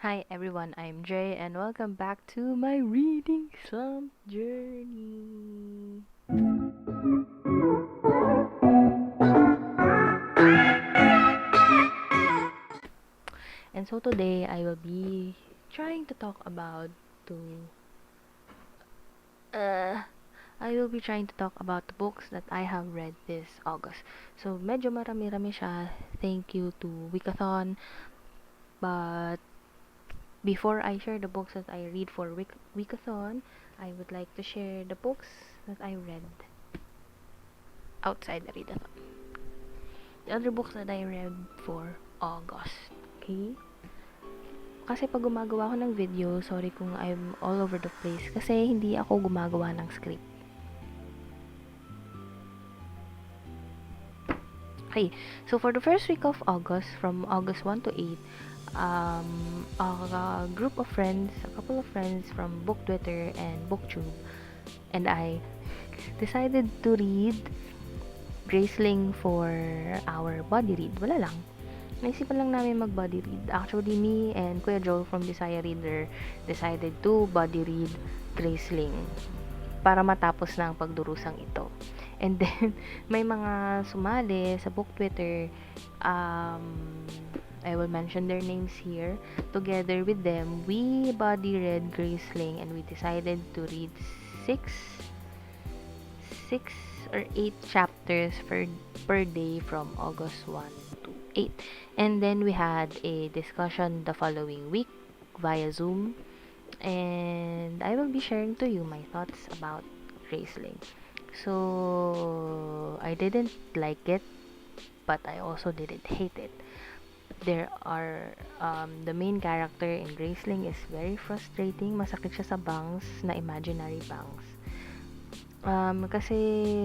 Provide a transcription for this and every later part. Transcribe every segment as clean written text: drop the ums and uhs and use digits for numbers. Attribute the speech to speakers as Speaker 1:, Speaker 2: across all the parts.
Speaker 1: Hi everyone, I'm Jay and welcome back to my reading slump journey. And so today I will be trying to talk about to uh I will be trying to talk about the books that I have read this August. So medyo marami-rami siya. Thank you to Wikathon. But before I share the books that I read for Wikathon, I would like to share the books that I read outside the readathon. The other books that I read for August. Okay? Kasi pag gumagawa ako ng video, sorry kung I'm all over the place kasi hindi ako gumagawa ng script. Okay, so for the first week of August, from August 1 to 8, a group of friends, a couple of friends from Book Twitter and BookTube, and I decided to read Graceling for our body read. Wala lang. Naisipan lang namin mag-body read. Actually, me and Kuya Joel from Desire Reader decided to body read Graceling para matapos na ang pagdurusang ito. And then, may mga sumali sa book Twitter. I will mention their names here. Together with them, we body read Graceling and we decided to read six or 8 chapters per day from August 1 to 8. And then we had a discussion the following week via Zoom. And I will be sharing to you my thoughts about Graceling. So, I didn't like it, but I also didn't hate it. There are, the main character in Graceling is very frustrating. Masakit siya sa bangs na imaginary bangs. Kasi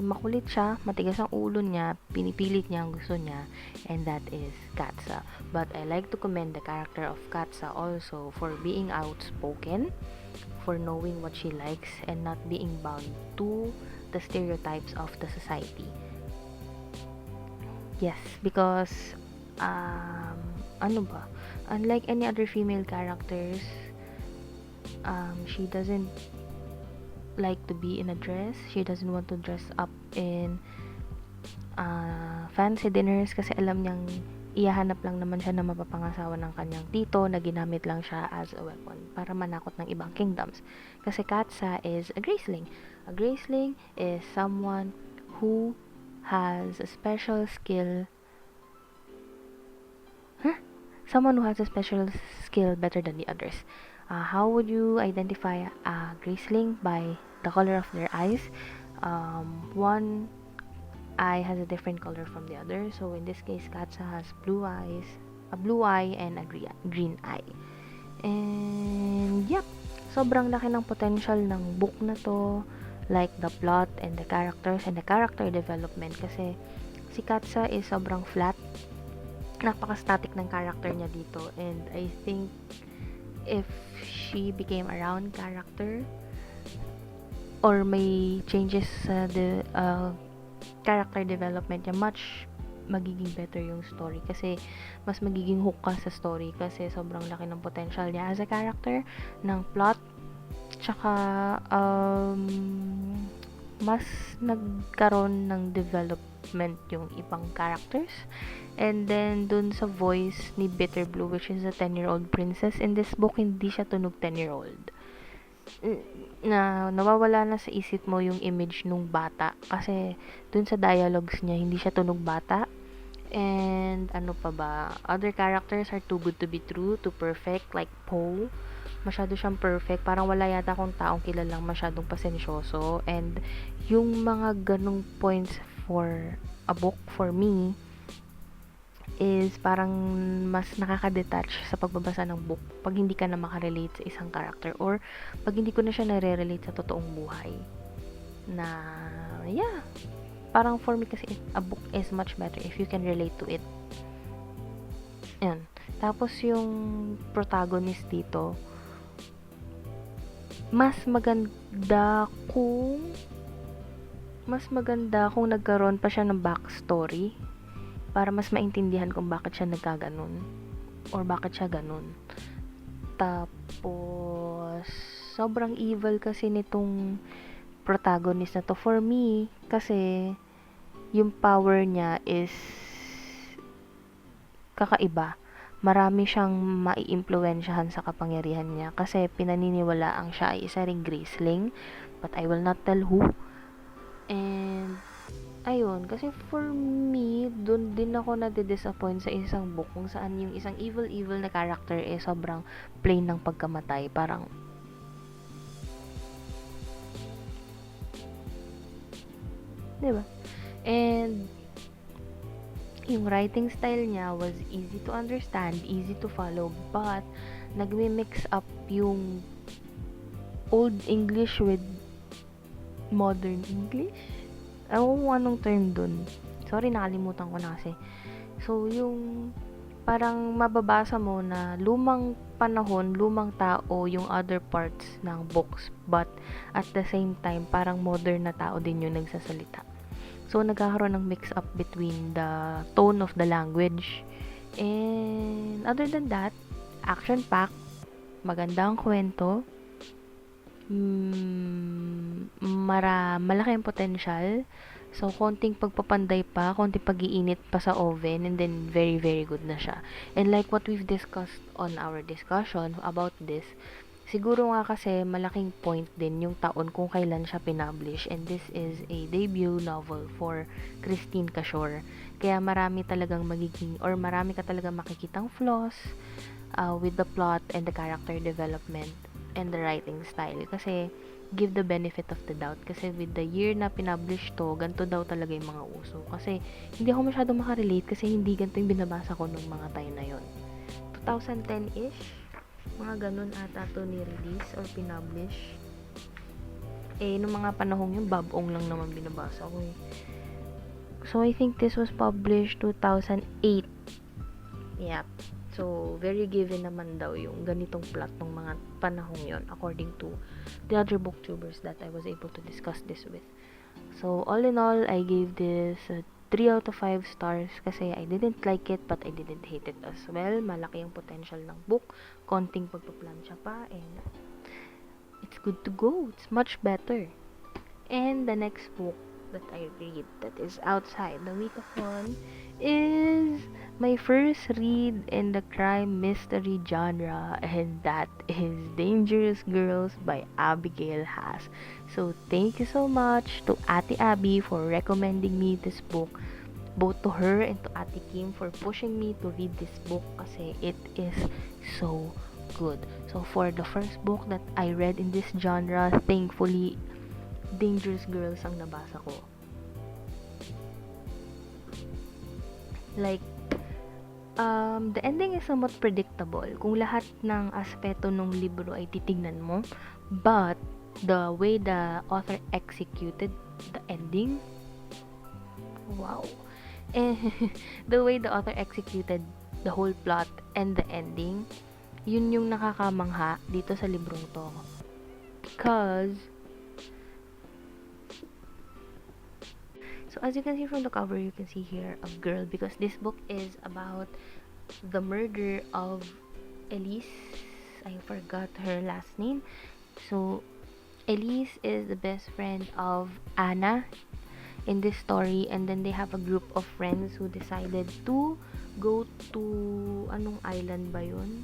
Speaker 1: makulit siya, matigas ang ulo niya, pinipilit niya ang gusto niya, and that is Katsa. But I like to commend the character of Katsa also for being outspoken, for knowing what she likes, and not being bound to the stereotypes of the society. Yes, because, unlike any other female characters, she doesn't like to be in a dress. She doesn't want to dress up in fancy dinners kasi alam niyang ihahanap lang naman siya na mapapangasawa ng kanyang tito na ginamit lang siya as a weapon para manakot ng ibang kingdoms. Kasi Katsa is a Graceling. A Graceling is someone who has a special skill. Someone who has a special skill better than the others. How would you identify a Graceling? By the color of their eyes. One eye has a different color from the other. So in this case, Katsa has blue eyes, a blue eye and a green eye. And yep, sobrang laki ng potential ng book na to, like the plot and the characters and the character development, kasi si Katsa is sobrang flat, napaka-static ng character niya dito, and I think if she became a round character or may changes sa the character development niya, much magiging better yung story kasi mas magiging hook ka sa story kasi sobrang laki ng potential niya as a character, ng plot, tsaka mas nagkaroon ng development yung ibang characters. And then dun sa voice ni Bitterblue, which is a 10-year-old princess, in this book hindi siya tunog 10-year-old. Na nawawala na sa isip mo yung image nung bata kasi dun sa dialogues niya hindi siya tunog bata. And ano pa ba, other characters are too good to be true, too perfect, like Poe. Masyado siyang perfect, parang wala yata akong taong kilalang masyadong pasensyoso. And yung mga ganong points for a book for me is parang mas nakaka-detach sa pagbabasa ng book pag hindi ka na makarelate sa isang character or pag hindi ko na siya nare-relate sa totoong buhay. Na, yeah, parang for me kasi a book is much better if you can relate to it. Yan. Tapos yung protagonist dito, mas maganda kung nagkaroon pa siya ng backstory para mas maintindihan kung bakit siya nagkaganon or bakit siya ganon. Tapos, sobrang evil kasi nitong protagonist na to. For me, kasi, yung power niya is kakaiba. Marami siyang maiimpluwensyahan sa kapangyarihan niya kasi pinaniniwalaang siya ay isa ring Graceling, but I will not tell who. And ayun, kasi for me, dun din ako nade-disappoint sa isang book kung saan yung isang evil na character sobrang plain ng pagkamatay. Parang, di ba? And, yung writing style niya was easy to understand, easy to follow, but nagmi-mix up yung old English with modern English. Ewan ko anong term dun. Sorry, nakalimutan ko na kasi. So, yung parang mababasa mo na lumang panahon, lumang tao yung other parts ng books, but at the same time, parang modern na tao din yung nagsasalita. So, nagkakaroon ng mix up between the tone of the language. And other than that, action-packed, maganda ang kwento, malaki ang potential. So, konting pagpapanday pa, konting pag-iinit pa sa oven, and then very, very good na siya. And like what we've discussed on our discussion about this, siguro nga kasi malaking point din yung taon kung kailan siya pinublish. And this is a debut novel for Christine Cashore. Kaya marami talagang magiging, or marami ka talagang makikitang flaws with the plot and the character development and the writing style. Kasi, give the benefit of the doubt. Kasi with the year na pinublish to, ganito daw talaga yung mga uso. Kasi, hindi ako masyadong makarelate kasi hindi ganito yung binabasa ko nung mga time na yon. 2010-ish, mga ganun ata to ni-release or pinublish. Nung mga panahong yung babong lang naman binabasa ko eh. So, I think this was published 2008. Yep. So, very given naman daw yung ganitong plot ng mga panahong yon according to the other booktubers that I was able to discuss this with. So, all in all, I gave this 3 out of 5 stars kasi I didn't like it but I didn't hate it as well. Malaki ang potential ng book. Konting pagpaplansya pa and it's good to go. It's much better. And the next book that I read that is outside the Wikathon is my first read in the crime mystery genre, and that is Dangerous Girls by Abigail Haas. So thank you so much to Ate Abby for recommending me this book, both to her and to Ate Kim for pushing me to read this book kasi it is so good. So for the first book that I read in this genre, thankfully Dangerous Girls ang nabasa ko. Like, the ending is somewhat predictable kung lahat ng aspeto ng libro ay titignan mo, but the way the author executed the ending, wow. And the way the author executed the whole plot and the ending, yun yung nakakamangha dito sa librong to. Because so as you can see from the cover, you can see here a girl because this book is about the murder of Elise. I forgot her last name. So Elise is the best friend of Anna in this story, and then they have a group of friends who decided to go to anong island ba yun?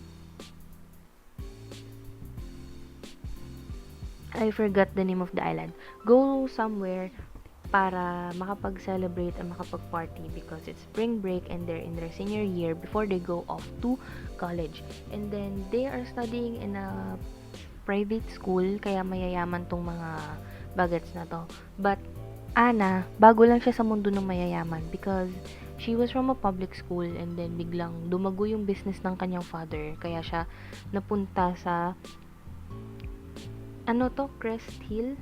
Speaker 1: I forgot the name of the island. Go somewhere para makapag-celebrate and makapag-party because it's spring break and they're in their senior year before they go off to college. And then, they are studying in a private school, kaya mayayaman tong mga bagets na to. But, Anna, bago lang siya sa mundo ng mayayaman because she was from a public school and then biglang dumago yung business ng kanyang father. Kaya siya napunta sa Crest Hill?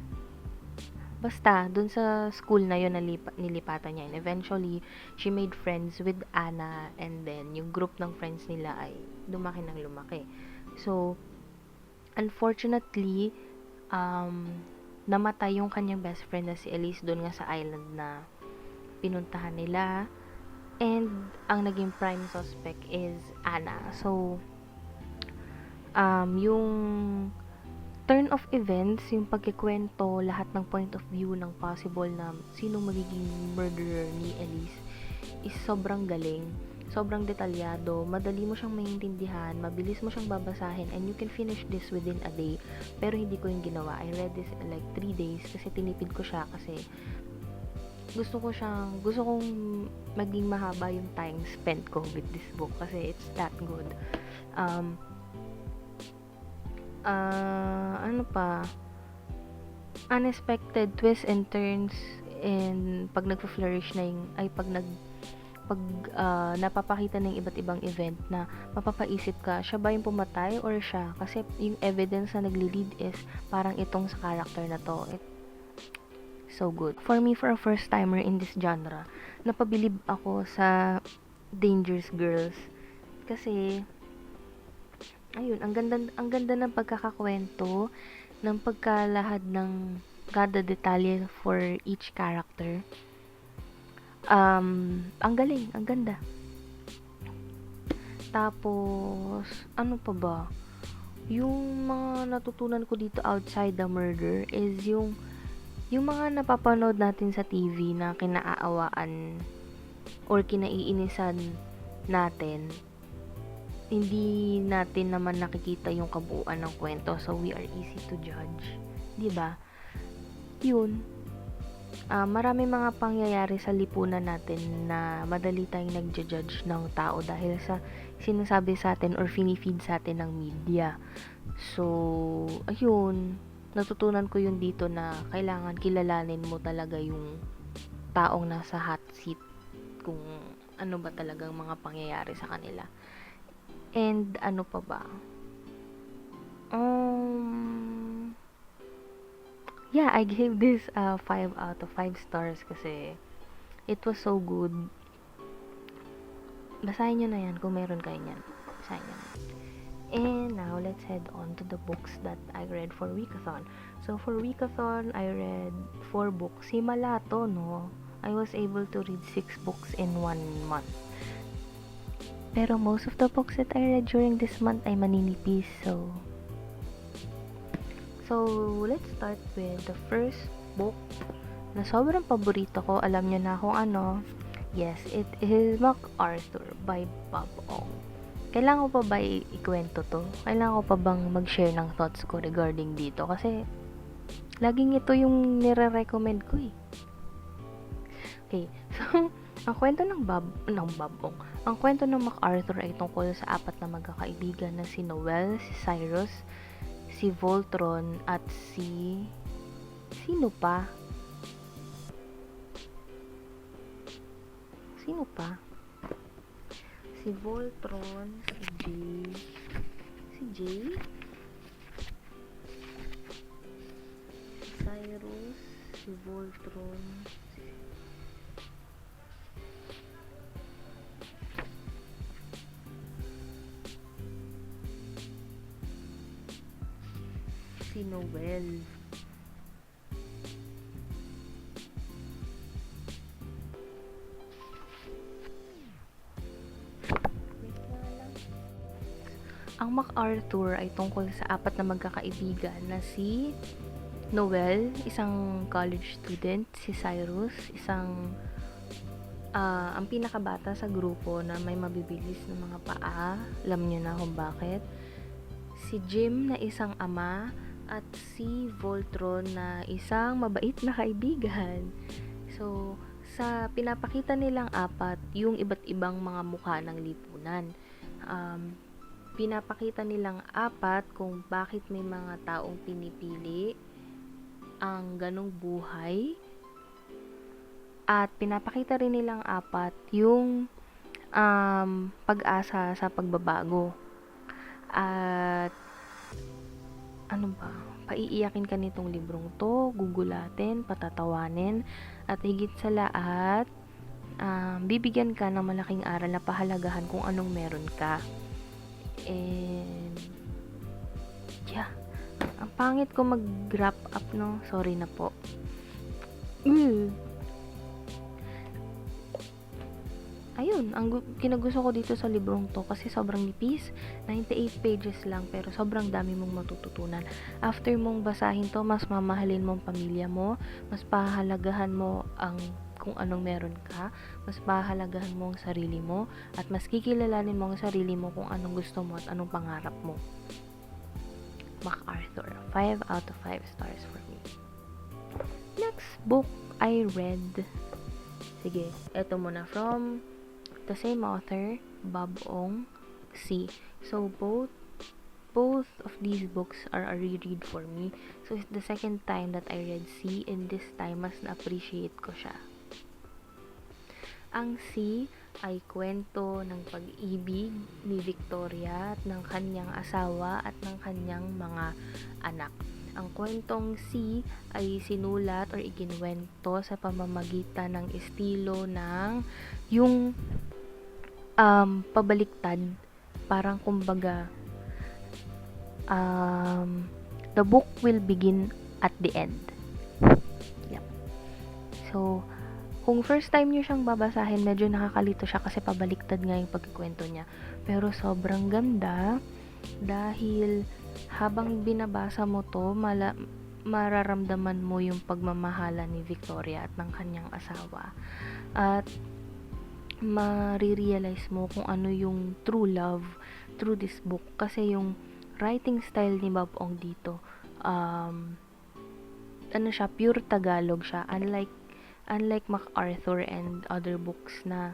Speaker 1: Basta, dun sa school na yun nilipatan niya. And eventually, she made friends with Anna and then yung group ng friends nila ay lumaki ng lumaki. So, unfortunately, namatay yung kanyang best friend na si Elise dun nga sa island na pinuntahan nila. And, ang naging prime suspect is Anna. So, yung turn of events, yung pagkikwento, lahat ng point of view ng possible na sino magiging murderer ni Elise is sobrang galing, sobrang detalyado, madali mo siyang maintindihan, mabilis mo siyang babasahin, and you can finish this within a day. Pero hindi ko yung ginawa. I read this in like 3 days kasi tinipid ko siya kasi gusto kong maging mahaba yung time spent ko with this book kasi it's that good. Ano pa, unexpected twists and turns, and pag nagfo-flourish na yung, napapakita ng iba't ibang event na mapapaisip ka, siya ba yung pumatay or siya? Kasi yung evidence na nagli-lead is parang itong sa character na to. So good. For me, for a first timer in this genre, napabilib ako sa Dangerous Girls. Kasi, ayun, ang ganda ng pagkakakwento, ng pagkalahad ng kada detalye for each character. Ang galing, ang ganda. Tapos, ano pa ba? Yung mga natutunan ko dito outside the murder is yung mga napapanood natin sa TV na kinaaawaan or kinaiinisan natin, hindi natin naman nakikita yung kabuuan ng kwento, so we are easy to judge. 'Di ba? Yun. Marami mga pangyayari sa lipunan natin na madali tayong nagja-judge ng tao dahil sa sinasabi sa atin or fini-feed sa atin ng media. So, ayun, natutunan ko yun dito na kailangan kilalanin mo talaga yung taong nasa hot seat, kung ano ba talagang mga pangyayari sa kanila. And ano pa ba? Yeah, I gave this 5 out of 5 stars kasi it was so good. Basahin nyo na yan kung meron kayo yan. Basahin nyo na. And now, let's head on to the books that I read for Wikathon. So, for Wikathon, I read 4 books. Himala to, no? I was able to read 6 books in 1 month. Pero most of the books that I read during this month ay maninipis, so let's start with the first book na sobrang paborito ko. Alam nyo na kung ano. Yes, it is MacArthur by Bob Ong. Kailangan ko pa ba ikwento to? Kailangan ko pa bang mag-share ng thoughts ko regarding dito? Kasi laging ito yung nire-recommend ko eh. Okay, so ang kwento ng Bob Ong. Ang kwento ng MacArthur ay tungkol sa 4 na magkakaibigan na si Noel, si Cyrus, si Voltron, at sino pa? Si Voltron, si Jay, si Cyrus, si Voltron, si Noel. Ang MacArthur ay tungkol sa 4 na magkakaibigan na si Noel, isang college student, si Cyrus, ang pinakabata sa grupo na may mabibilis na mga paa, alam niyo na kung bakit, si Jim na isang ama, at si Voltron na isang mabait na kaibigan. So, sa pinapakita nilang 4, yung iba't ibang mga mukha ng lipunan. Pinapakita nilang 4 kung bakit may mga taong pinipili ang ganong buhay, at pinapakita rin nilang 4 yung pag-asa sa pagbabago. At ano ba, paiiyakin ka nitong librong to, gugulatin, patatawanin, at higit sa lahat, bibigyan ka ng malaking aral na pahalagahan kung anong meron ka. And yeah, ang pangit ko mag-wrap up, no? Sorry na po. Ayun, yun, kinagusto ko dito sa librong to kasi sobrang nipis, 98 pages lang pero sobrang dami mong matututunan. After mong basahin to, mas mamahalin mo ang pamilya mo, mas pahalagahan mo ang kung anong meron ka, mas pahalagahan mo ang sarili mo, at mas kikilalanin mo ang sarili mo kung anong gusto mo at anong pangarap mo. MacArthur, 5 out of 5 stars for me. Next book I read, sige, eto muna, from the same author, Bob Ong, C. So both of these books are a reread for me. So it's the second time that I read C, and this time mas na-appreciate ko siya. Ang C ay kwento ng pag-ibig ni Victoria at ng kanyang asawa at ng kanyang mga anak. Ang kwentong C ay sinulat or ikinwento sa pamamagitan ng estilo ng yung pabaliktad. Parang kumbaga, the book will begin at the end. Yep. So, kung first time nyo siyang babasahin, medyo nakakalito siya kasi pabaliktad nga yung pagkikwento niya. Pero sobrang ganda dahil habang binabasa mo to, mararamdaman mo yung pagmamahala ni Victoria at ng kanyang asawa. At marirealize mo kung ano yung true love through this book. Kasi yung writing style ni Bob Ong dito, pure Tagalog siya. Unlike MacArthur and other books na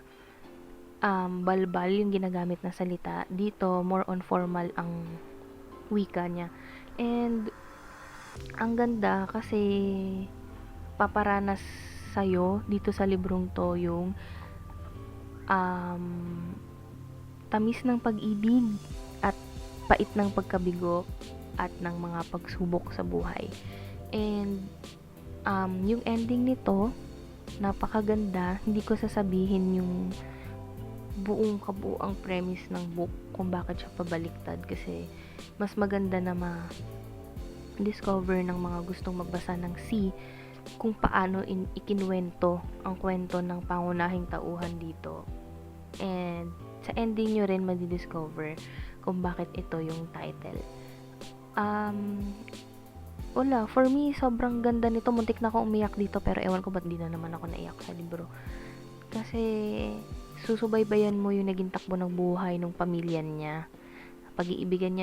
Speaker 1: balbal yung ginagamit na salita, dito more on formal ang wika niya. And ang ganda kasi paparanas sa'yo dito sa librong to yung tamis ng pag-ibig at pait ng pagkabigo at ng mga pagsubok sa buhay. And yung ending nito, napakaganda. Hindi ko sasabihin yung buong kabuuang premise ng book kung bakit siya pabaliktad, kasi mas maganda na ma-discover ng mga gustong magbasa ng C kung paano ikinwento ang kwento ng pangunahing tauhan dito. And sa ending nyo rin madi-discover kung bakit ito yung title. For me, sobrang ganda nito. Muntik na ako umiyak dito, pero ewan ko ba't di na naman ako naiyak sa libro. Kasi susubaybayan mo yung naging takbo ng buhay ng pamilya niya. Pag-iibigan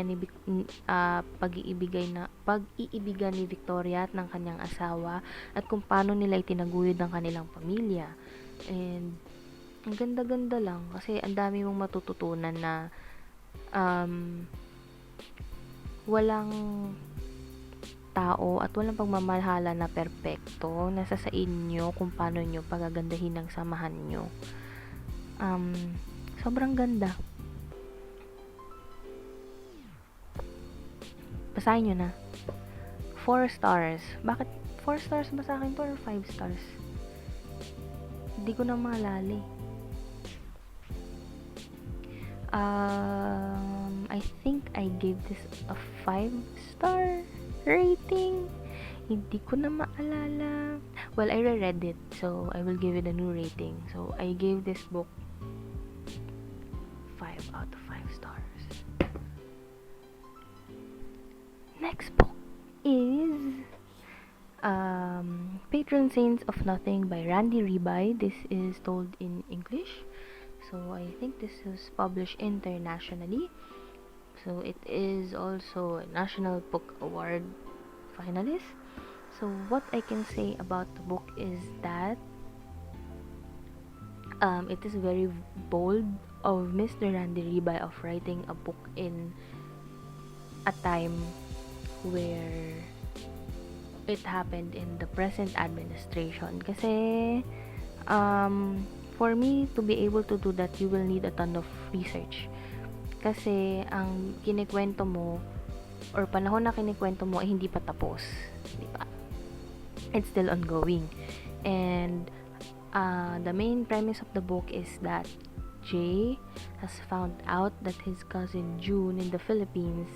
Speaker 1: ni Victoria at ng kanyang asawa, at kung paano nila itinaguyod ang kanilang pamilya. And ang ganda-ganda lang kasi ang dami mong matututunan na walang tao at walang pagmamahala na perpekto. Nasa sa inyo kung paano nyo pagagandahin ang samahan nyo. Sobrang ganda. Basahin nyo na. 4 stars. Bakit 4 stars ba sa akin to or 5 stars? Hindi ko na maalala. I think I gave this a 5-star rating. Hindi ko na maalala. Well, I reread it, so I will give it a new rating. So, I gave this book 5 out of 5 stars. Next book is Patron Saints of Nothing by Randy Ribay. This is told in English. So, I think this is published internationally. So, it is also a National Book Award finalist. So, what I can say about the book is that it is very bold of Mr. Randy Ribay of writing a book in a time where it happened in the present administration. Kasi, for me to be able to do that, you will need a ton of research. Kasi, ang kinikwento mo, or panahon na kinikwento mo, ay hindi pa tapos. Diba? It's still ongoing. And, the main premise of the book is that Jay has found out that his cousin June in the Philippines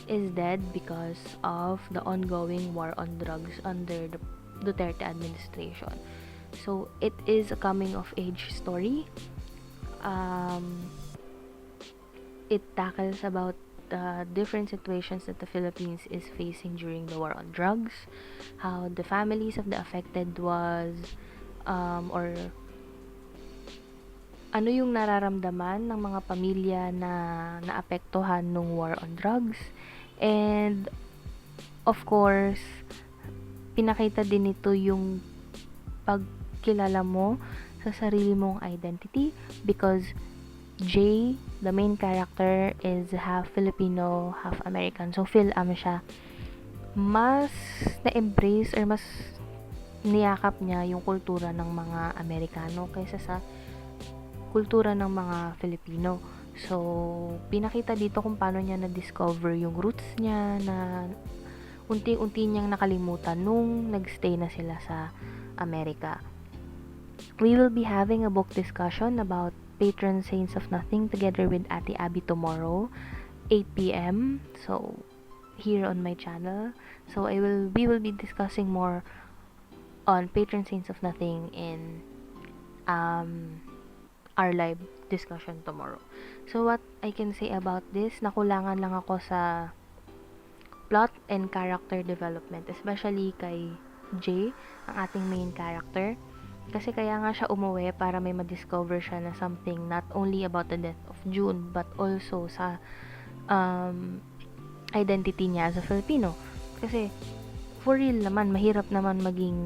Speaker 1: is dead because of the ongoing war on drugs under the Duterte administration. So it is a coming of age story. It tackles about the different situations that the Philippines is facing during the war on drugs, how the families of the affected was, or ano yung nararamdaman ng mga pamilya na naapektuhan ng war on drugs. And of course, pinakita din ito yung pagkilala mo sa sarili mong identity, because Jay, the main character, is half Filipino, half American. So, siya. Mas na-embrace or mas niyakap niya yung kultura ng mga Amerikano kaysa sa kultura ng mga Filipino. So, pinakita dito kung paano niya na-discover yung roots niya na unti-unti niyang nakalimutan nung nagstay na sila sa Amerika. We will be having a book discussion about Patron Saints of Nothing together with Ate Abby tomorrow, 8 p.m. So, here on my channel. So, we will be discussing more on Patron Saints of Nothing in our live discussion tomorrow. So, what I can say about this, nakulangan lang ako sa plot and character development, especially kay Jay, ang ating main character. Kasi kaya nga siya umuwi para may ma-discover siya na something not only about the death of June but also sa identity niya as a Filipino. Kasi for real naman, mahirap naman maging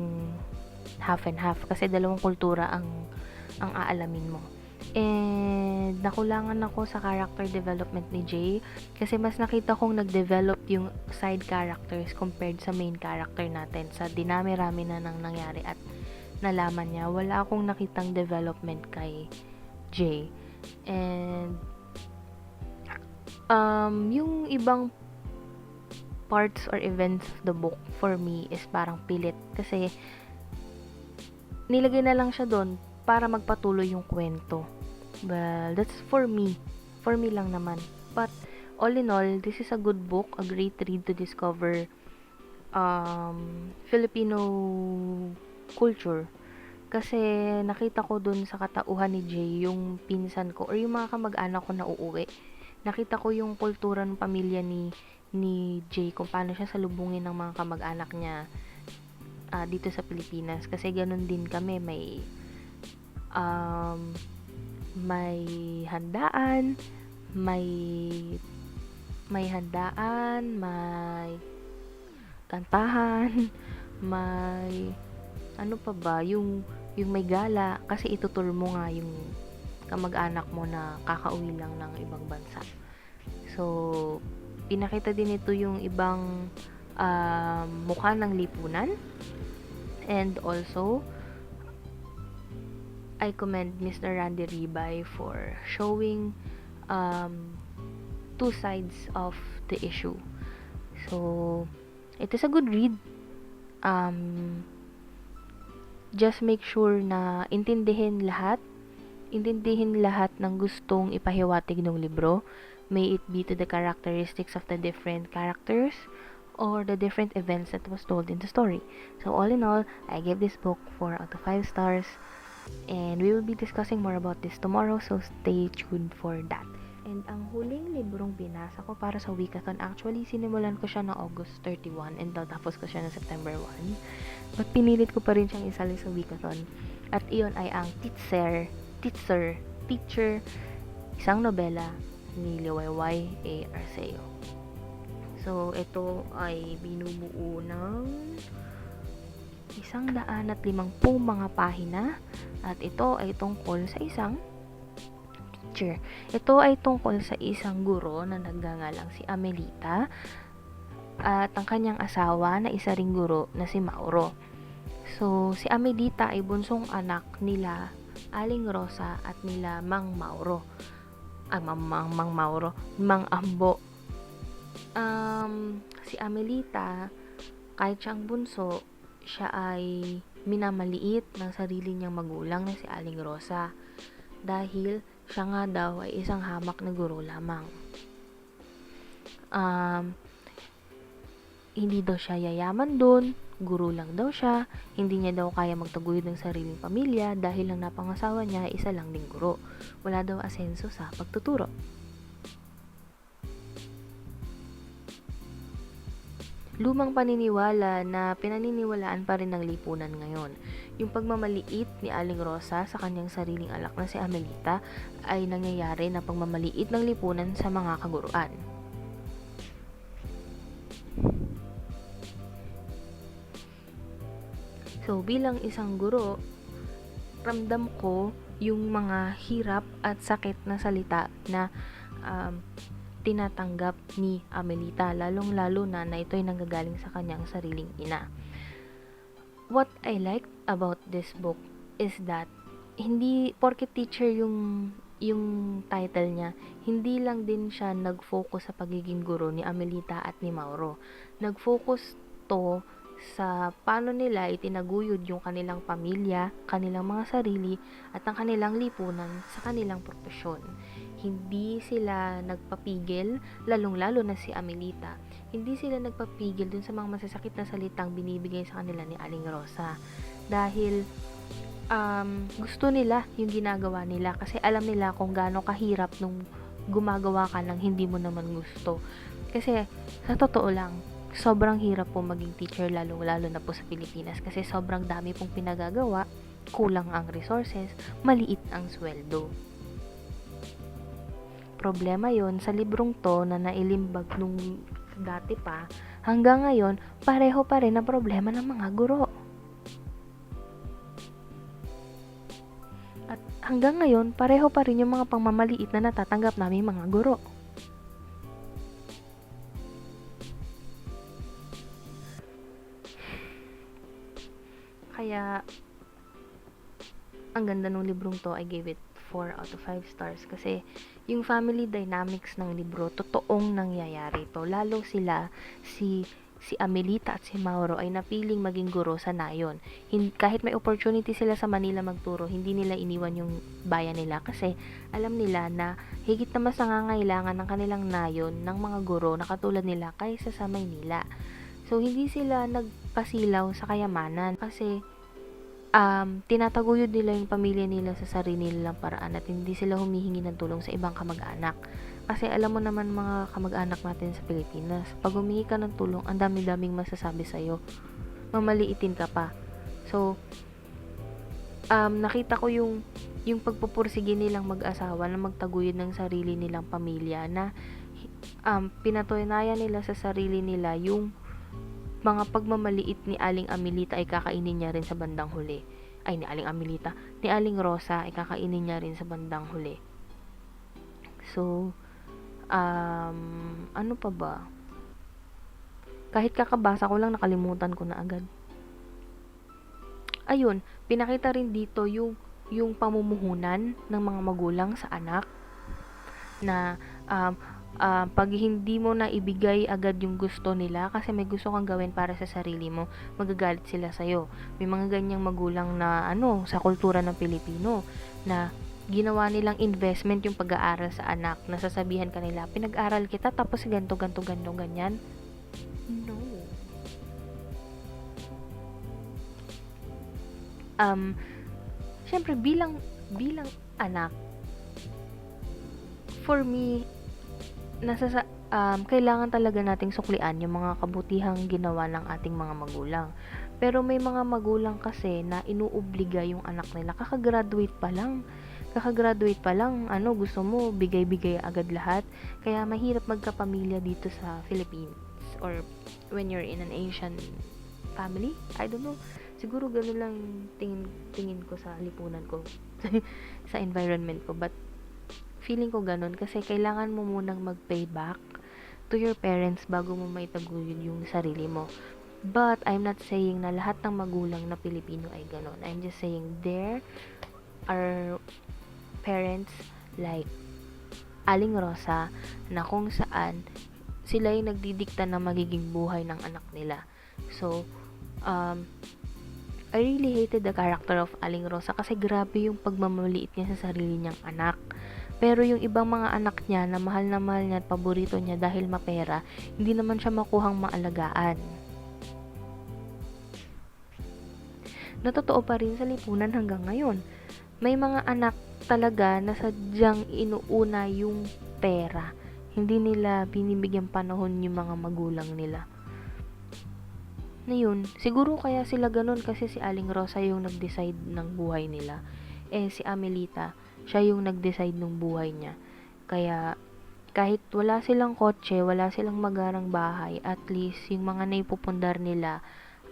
Speaker 1: half and half kasi dalawang kultura ang aalamin mo. And nakulangan ako sa character development ni Jay kasi mas nakita kong nag-develop yung side characters compared sa main character natin. Sa dinami-rami na nang nangyari at nalaman niya, wala akong nakitang development kay Jay. And yung ibang parts or events of the book for me is parang pilit kasi nilagay na lang siya doon para magpatuloy yung kwento. Well, that's for me lang naman. But all in all, this is a good book, a great read to discover Filipino culture. Kasi nakita ko dun sa katauhan ni Jay, yung pinsan ko or yung mga kamag-anak ko na uuwi. Nakita ko yung kultura ng pamilya ni Jay, kung paano siya salubungin ng mga kamag-anak niya dito sa Pilipinas. Kasi ganun din kami, may handaan, may kantahan, may ano pa ba, yung may gala, kasi itutur mo nga yung kamag-anak mo na kakauwi lang ng ibang bansa. So, pinakita din ito yung ibang mukha ng lipunan. And also, I commend Mr. Randy Ribay for showing two sides of the issue. So, it is a good read. Just make sure na intindihin lahat ng gustong ipahiwatig ng libro, may it be to the characteristics of the different characters or the different events that was told in the story. So all in all, I give this book 4 out of 5 stars, and we will be discussing more about this tomorrow, so stay tuned for that. And ang huling librong binasa ko para sa Wikathon, actually sinimulan ko siya ng August 31 and tatapos ko siya ng September 1. But pinilit ko pa rin siyang isali sa Wikathon. At iyon ay ang Teacher, isang nobela ni Liwayway A. Arceo. So, ito ay binubuo ng 150 mga pahina at ito ay tungkol sa isang teacher. Ito ay tungkol sa isang guro na nagngangalang si Amelita at ang kanyang asawa na isa ring guro na si Mauro. So, si Amelita ay bunsong anak nila Aling Rosa at nila Mang Mauro. Mang Ambo. Si Amelita, kahit siyang bunso, siya ay minamaliit ng sarili niyang magulang na si Aling Rosa dahil siya nga daw ay isang hamak na guro lamang. hindi daw siya yayaman doon, guro lang daw siya, hindi niya daw kaya magtaguyod ng sariling pamilya dahil lang napangasawa niya isa lang ding guro. Wala daw asenso sa pagtuturo. Lumang paniniwala na pinaniniwalaan pa rin ng lipunan ngayon. Yung pagmamaliit ni Aling Rosa sa kanyang sariling anak na si Amelita ay nangyayari na pagmamaliit ng lipunan sa mga kaguruan. So, bilang isang guro, ramdam ko yung mga hirap at sakit na salita na tinatanggap ni Amelita, lalong-lalo na ito'y nanggagaling sa kanyang sariling ina. What I like about this book is that hindi porket teacher yung title niya, hindi lang din siya nag-focus sa pagiging guro ni Amelita at ni Mauro. Nag-focus to sa paano nila itinaguyod yung kanilang pamilya, kanilang mga sarili, at ang kanilang lipunan sa kanilang propesyon. Hindi sila nagpapigil, lalong-lalo na si Amelita. Hindi sila nagpapigil dun sa mga masasakit na salitang binibigay sa kanila ni Aling Rosa. Dahil gusto nila yung ginagawa nila kasi alam nila kung gaano kahirap nung gumagawa ka ng hindi mo naman gusto. Kasi sa totoo lang, sobrang hirap po maging teacher lalo na po sa Pilipinas kasi sobrang dami pong pinagagawa, kulang ang resources, maliit ang sweldo. Problema yon sa librong to na nailimbag nung dati pa, hanggang ngayon, pareho pa rin ang problema ng mga guro. At hanggang ngayon, pareho pa rin yung mga pangmamaliit na natatanggap namin mga guro. Kaya, ang ganda ng librong to, I gave it 4 out of 5 stars kasi yung family dynamics ng libro, totoong nangyayari to. Lalo sila, si Amelita at si Mauro ay napiling maging guro sa nayon. Kahit may opportunity sila sa Manila magturo, hindi nila iniwan yung bayan nila kasi alam nila na higit na mas nangangailangan ng kanilang nayon ng mga guro na katulad nila kaysa sa Maynila. So, hindi sila nagpasilaw sa kayamanan kasi tinataguyod nila yung pamilya nila sa sarili nilang paraan at hindi sila humihingi ng tulong sa ibang kamag-anak. Kasi alam mo naman mga kamag-anak natin sa Pilipinas, pag humingi ka ng tulong, ang dami-daming masasabi sa'yo. Mamaliitin ka pa. So, nakita ko yung pagpupursige nilang mag-asawa na magtaguyod ng sarili nilang pamilya na pinatunayan nila sa sarili nila yung mga pagmamaliit ni Aling Amelita ay kakainin niya rin sa bandang huli. Ay, ni Aling Amelita. Ni Aling Rosa ay kakainin niya rin sa bandang huli. So, ano pa ba? Kahit kakabasa ko lang, nakalimutan ko na agad. Ayun, pinakita rin dito yung pamumuhunan ng mga magulang sa anak na pag hindi mo na ibigay agad yung gusto nila kasi may gusto kang gawin para sa sarili mo, magagalit sila sa'yo. May mga ganyang magulang na sa kultura ng Pilipino na ginawa nilang investment yung pag-aaral sa anak. Nasasabihan ka nila, pinag-aral kita tapos ganto, ganyan. No. Syempre bilang anak, for me, kailangan talaga nating suklian yung mga kabutihang ginawa ng ating mga magulang. Pero may mga magulang kasi na inuobliga yung anak nila. Kakagraduate pa lang, gusto mo, bigay-bigay agad lahat. Kaya mahirap magkapamilya dito sa Philippines or when you're in an Asian family. I don't know. Siguro gano'n lang tingin ko sa lipunan ko, sa environment ko. But feeling ko ganun kasi kailangan mo munang mag-pay back to your parents bago mo maitaguyod yung sarili mo. But I'm not saying na lahat ng magulang na Pilipino ay ganun. I'm just saying there are parents like Aling Rosa na kung saan sila yung nagdidikta ng magiging buhay ng anak nila. So, I really hated the character of Aling Rosa kasi grabe yung pagmamaliit niya sa sarili niyang anak. Pero yung ibang mga anak niya na mahal niya at paborito niya dahil mapera, hindi naman siya makuhang maalagaan. Na totoo pa rin sa lipunan hanggang ngayon. May mga anak talaga na sadyang inuuna yung pera. Hindi nila binibigyan panahon yung mga magulang nila. Na yun, siguro kaya sila ganun kasi si Aling Rosa yung nag-decide ng buhay nila. Si Amelita, siya yung nag-decide ng buhay niya. Kaya kahit wala silang kotse, wala silang magarang bahay, at least yung mga naipupundar nila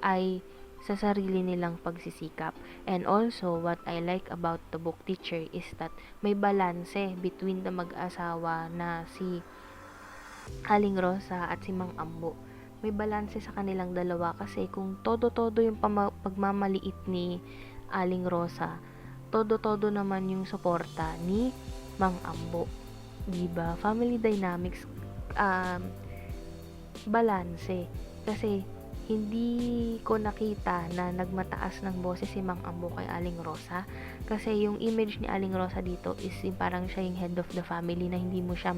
Speaker 1: ay sa sarili nilang pagsisikap. And also, what I like about the book teacher is that may balanse between the mag-asawa na si Aling Rosa at si Mang Ambo. May balanse sa kanilang dalawa kasi kung todo-todo yung pagmamaliit ni Aling Rosa, todo-todo naman yung suporta ni Mang Ambo. Diba? Family dynamics, balanse. Kasi hindi ko nakita na nagmataas ng boses si Mang Ambo kay Aling Rosa. Kasi yung image ni Aling Rosa dito is parang siya yung head of the family na hindi mo siya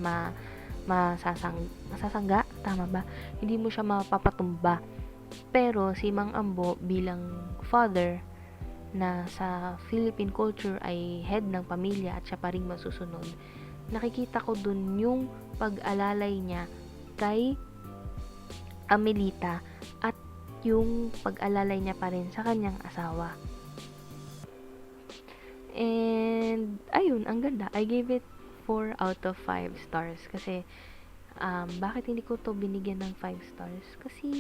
Speaker 1: masasangga, tama ba? Hindi mo siya mapapatumba. Pero si Mang Ambo bilang father na sa Philippine culture ay head ng pamilya at siya pa rin masusunod, nakikita ko dun yung pag-alalay niya kay Amelita at yung pag-alalay niya pa rin sa kanyang asawa. And ayun, ang ganda. I gave it 4 out of 5 stars kasi bakit hindi ko to binigyan ng 5 stars? Kasi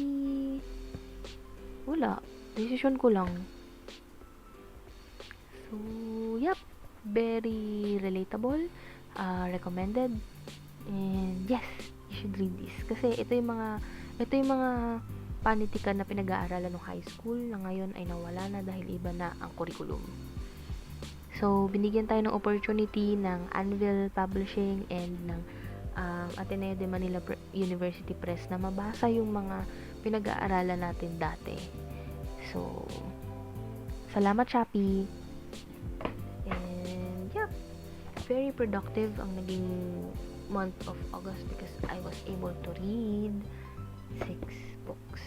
Speaker 1: wala, decision ko lang. So yep, very relatable, recommended, and yes, you should read this kasi ito yung mga panitikan na pinag-aaralan ng high school na ngayon ay nawala na dahil iba na ang curriculum. So, binigyan tayo ng opportunity ng Anvil Publishing and ng Ateneo de Manila University Press na mabasa yung mga pinag-aaralan natin dati. So, salamat Shopee! And, yeah, very productive ang naging month of August because I was able to read 6 books.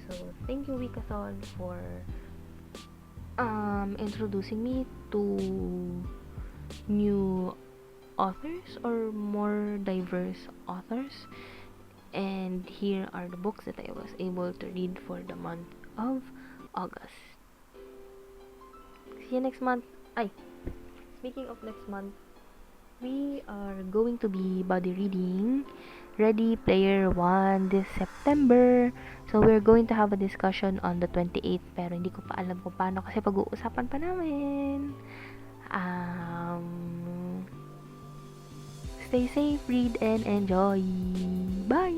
Speaker 1: So, thank you Wikathon for introducing me to new authors or more diverse authors, and here are the books that I was able to read for the month of August. See you next month. Speaking of next month, we are going to be body reading Ready Player One this September. So, we're going to have a discussion on the 28th, pero hindi ko pa alam kung paano kasi pag-uusapan pa namin. Stay safe, read, and enjoy. Bye!